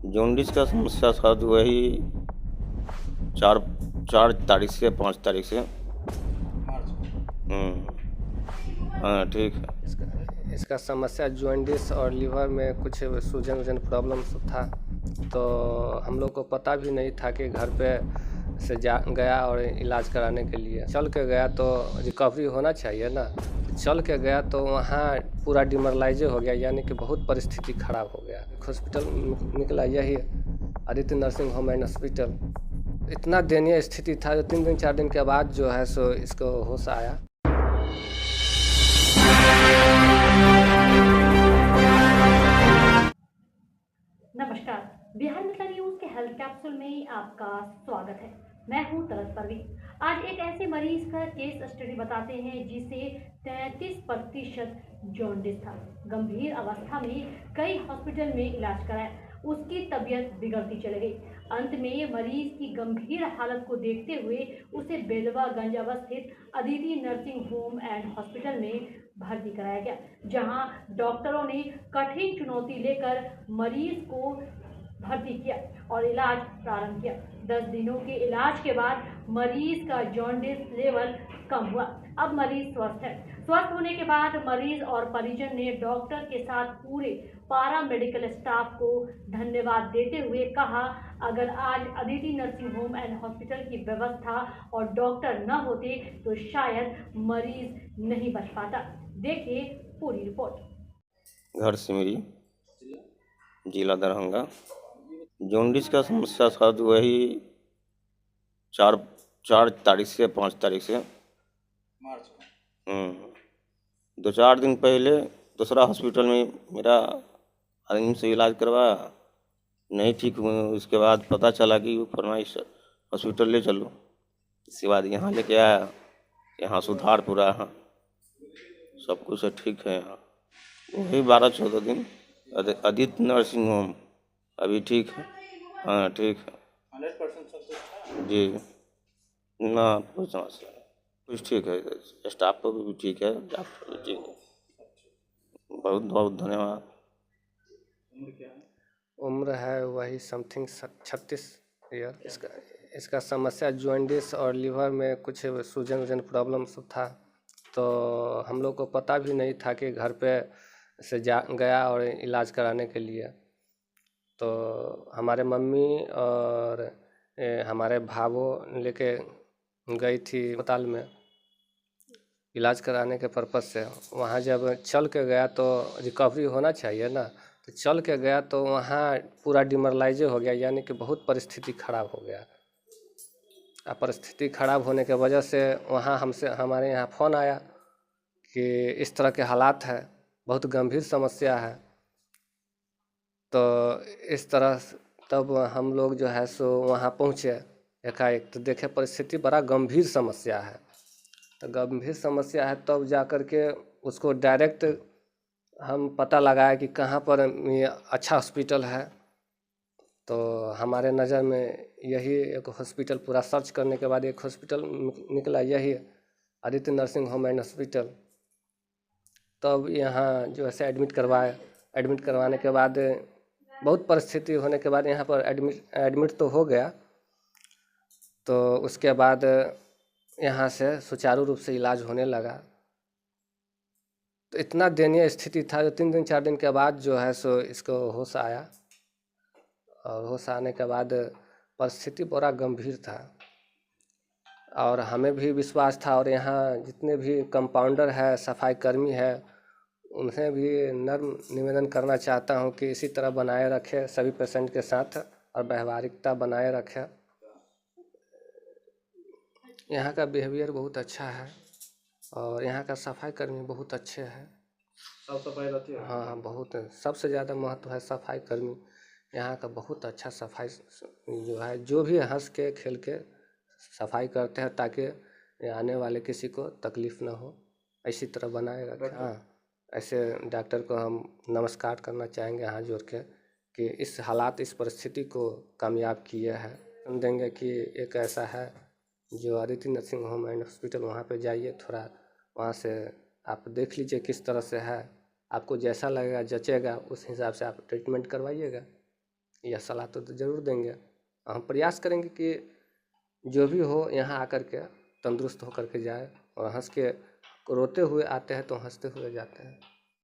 Jaundice का समस्या शायद वही 4 तारीख से 5 तारीख से। हाँ ठीक है। इसका समस्या जॉन्डिस और लीवर में कुछ सूजन प्रॉब्लम था। तो हम लोग को पता भी नहीं था कि घर पे से गया और इलाज कराने के लिए चल के गया, तो रिकवरी होना चाहिए ना। चल के गया तो वहाँ पूरा डिमोरलाइज हो गया, यानी कि बहुत परिस्थिति खराब हो गया। हॉस्पिटल निकला यही Aditya nursing home and hospital. इतना दयनीय स्थिति था, जो 3 दिन 4 दिन के बाद जो है सो इसको होश आया। नमस्कार, बिहार मित्र न्यूज के हेल्थ कैप्सूल में आपका स्वागत है। मैं हूं तरस परवीन। आज एक ऐसे मरीज का केस स्टडी बताते हैं जिसे 33% जॉन्डिस था। गंभीर अवस्था में कई हॉस्पिटल में इलाज कराया, उसकी तबीयत बिगड़ती चली गई। अंत में मरीज की गंभीर हालत को देखते हुए उसे बेलवागंज अवस्थित Aditi nursing home and hospital में भर्ती कराया गया, जहां डॉक्टरों ने कठिन चुनौती लेकर मरीज को भर्ती किया और इलाज प्रारंभ किया। 10 दिनों के इलाज के बाद मरीज का जॉन्डिस लेवल कम हुआ। अब मरीज स्वस्थ है। स्वस्थ होने के बाद मरीज और परिजन ने डॉक्टर के साथ पूरे पारा मेडिकल स्टाफ को धन्यवाद देते हुए कहा, अगर आज Aditi nursing home and hospital की व्यवस्था और डॉक्टर न होते तो शायद मरीज नहीं बच पाता। देखिए पूरी रिपोर्ट। घर सिमरी, जिला दरभंगा। जॉन्डिस का समस्या शायद वही 4 तारीख से 5 तारीख से। 2-4 दिन पहले दूसरा हॉस्पिटल में मेरा आदमी से इलाज करवाया, नहीं ठीक हुए। उसके बाद पता चला कि वो फरमाइश हॉस्पिटल ले चलो। इसके बाद यहाँ लेके आया, यहाँ सुधार पूरा है, सब कुछ ठीक है। यहाँ वही 12-14 दिन आदित्य नर्सिंग होम अभी ठीक है। हाँ ठीक है 100% संतुष्ट है जी। ना कुछ समस्या नहीं, कुछ ठीक है। स्टाफ को भी ठीक है, डॉक्टर भी ठीक है। बहुत बहुत धन्यवाद। उम्र क्या है? उम्र है वही समथिंग 36 ईयर। इसका समस्या जॉन्डिस और लीवर में कुछ सूजन प्रॉब्लम था। तो हम लोग को पता भी नहीं था कि घर पे से गया और इलाज कराने के लिए। तो हमारे मम्मी और हमारे भावों लेके गई थी अस्पताल में इलाज कराने के पर्पज़ से। वहाँ जब चल के गया तो रिकवरी होना चाहिए ना। तो चल के गया तो वहाँ पूरा डिमोरलाइज हो गया, यानी कि बहुत परिस्थिति खराब हो गया। परिस्थिति खराब होने के वजह से वहाँ हमारे यहाँ फ़ोन आया कि इस तरह के हालात है, बहुत गंभीर समस्या है। तो इस तरह तब हम लोग जो है सो वहाँ पहुँचे एकाएक, तो देखे परिस्थिति बड़ा गंभीर समस्या है। तो गंभीर समस्या है तब जा कर के उसको डायरेक्ट हम पता लगाया कि कहाँ पर ये अच्छा हॉस्पिटल है। तो हमारे नज़र में यही एक हॉस्पिटल, पूरा सर्च करने के बाद एक हॉस्पिटल निकला, यही Aditya nursing home and hospital. तब यहाँ जो है एडमिट करवाए। एडमिट करवाने के बाद बहुत परिस्थिति होने के बाद यहाँ पर एडमिट तो हो गया। तो उसके बाद यहाँ से सुचारू रूप से इलाज होने लगा। तो इतना दयनीय स्थिति था, जो 3 दिन 4 दिन के बाद जो है सो इसको होश आया। और होश आने के बाद परिस्थिति बड़ा गंभीर था और हमें भी विश्वास था, और यहाँ जितने भी कंपाउंडर है, सफाई कर्मी है, उन्हें भी नर्म निवेदन करना चाहता हूँ कि इसी तरह बनाए रखें सभी पेशेंट के साथ और व्यवहारिकता बनाए रखें। यहाँ का बिहेवियर बहुत अच्छा है और यहाँ का सफाई कर्मी बहुत अच्छे हैं। साफ सफाई रहती है? हाँ, बहुत। सबसे ज़्यादा महत्व है सफाई कर्मी। यहाँ का बहुत अच्छा सफाई जो है, जो भी हंस के खेल के सफाई करते हैं ताकि आने वाले किसी को तकलीफ़ ना हो, इसी तरह बनाए रखें। हाँ, ऐसे डॉक्टर को हम नमस्कार करना चाहेंगे हाथ जोड़ के कि इस हालात, इस परिस्थिति को कामयाब किए हैं। हम देंगे कि एक ऐसा है जो Aditya nursing home and hospital, वहाँ पे जाइए, थोड़ा वहाँ से आप देख लीजिए किस तरह से है। आपको जैसा लगेगा, जचेगा, उस हिसाब से आप ट्रीटमेंट करवाइएगा। यह सलाह तो ज़रूर देंगे। हम प्रयास करेंगे कि जो भी हो यहाँ आकर के तंदुरुस्त होकर के जाए, और हंस के रोते हुए आते हैं तो हंसते हुए जाते हैं।